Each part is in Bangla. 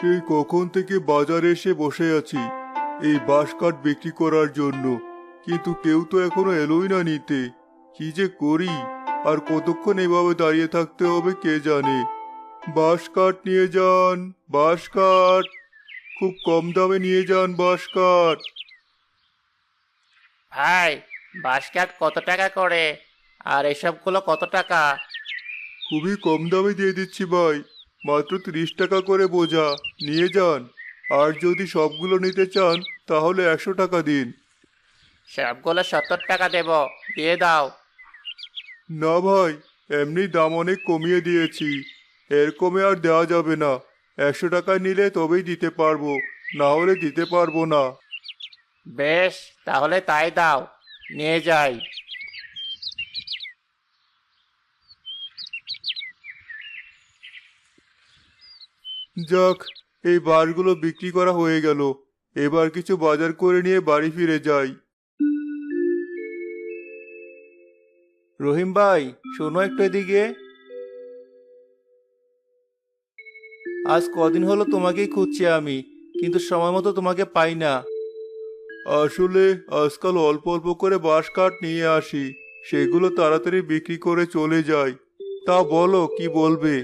সেই কখন থেকে বাজারে এসে বসে আছি এই বাঁশ কাঠ বিক্রি করার জন্য, কিন্তু কেউ তো এখনো এলোই না নিতে। কি যে করি, আর কতক্ষণ এভাবে দাঁড়িয়ে থাকতে হবে কে জানে। বাঁশ কাঠ নিয়ে যান, বাঁশ কাঠ, খুব কম দামে নিয়ে যান বাঁশ কাঠ। ভাই, বাঁশকাঠ কত টাকা করে? আর এসবগুলো কত টাকা? খুবই কম দামে দিয়ে দিচ্ছি ভাই, মাত্র 30 টাকা করে বোঝা, নিয়ে যান। আর যদি সবগুলো নিতে চান তাহলে 100 টাকা দিন। সবগুলো 70 টাকা দেব, দিয়ে দাও। না ভাই, এমনি দাম অনেক কমিয়ে দিয়েছি, এর কমে আর দেওয়া যাবে না। 100 টাকা নিলে তবেই দিতে পারবো, না হলে দিতে পারবো না। বেশ, তাহলে তাই দাও, নিয়ে যাই। যাক, এই বারগুলো বিক্রি করা হয়ে গেল। এবার কিছু বাজার করে নিয়ে বাড়ি ফিরে যাই। রহিম ভাই, শোনো একটু এদিকে। আজ কদিন হলো তোমাকেই খুঁজছি আমি, কিন্তু সময় মতো তোমাকে পাই না। আসলে আজকাল অল্প অল্প করে বাঁশ কাঠ নিয়ে আসি, সেগুলো তাড়াতাড়ি বিক্রি করে চলে যাই। তা বলো, কি বলবে?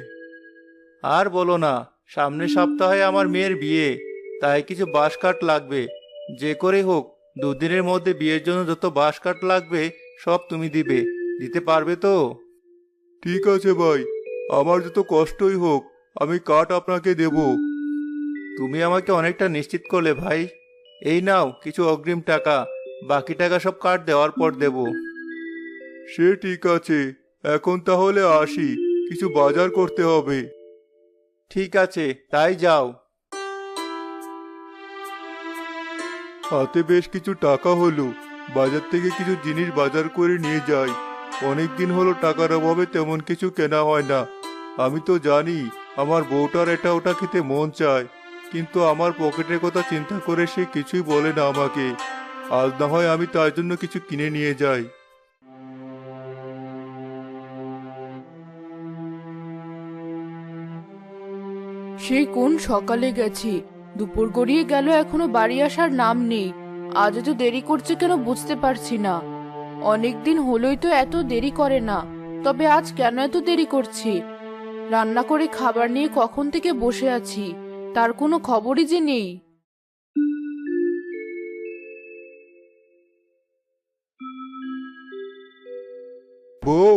আর বলো না, সামনের সপ্তাহে আমার মেয়ের বিয়ে, তাই কিছু বাঁশ কাঠ লাগবে। যে করে হোক, দুদিনের মধ্যে বিয়ের জন্য যত বাঁশ কাঠ লাগবে সব তুমি দিবে, দিতে পারবে তো? ঠিক আছে ভাই, আমার যত কষ্টই হোক আমি কাঠ আপনাকে দেব। তুমি আমাকে অনেকটা নিশ্চিত করলে ভাই। এই নাও কিছু অগ্রিম টাকা, বাকি টাকা সব কাঠ দেওয়ার পর দেব। সে ঠিক আছে, এখন তাহলে আসি, কিছু বাজার করতে হবে। ঠিক আছে, তাই যাও। হাতে বেশ কিছু টাকা হলো, বাজার থেকে কিছু জিনিস বাজার করে নিয়ে যাই। অনেক দিন হলো টাকার অভাবে তেমন কিছু কেনা হয় না। আমি তো জানি আমার বউটার এটা ওটা খেতে মন চায়, কিন্তু আমার পকেটের কথা চিন্তা করে সে কিছুই বলে না আমাকে। আজ না হয় আমি তার জন্য কিছু কিনে নিয়ে যাই। সেই কোন সকালে গেছি, দুপুর গড়িয়ে গেল, এখনো বাড়ি আসার নাম নেই। আজ এত দেরি করছে কেন বুঝতে পারছি না। অনেক দিন হলোই তো এত দেরি করে না, তবে আজ কেন এত দেরি করছি? রান্না করে খাবার নিয়ে কখন থেকে বসে আছি, তার কোনো খবরই যে নেই। বউ,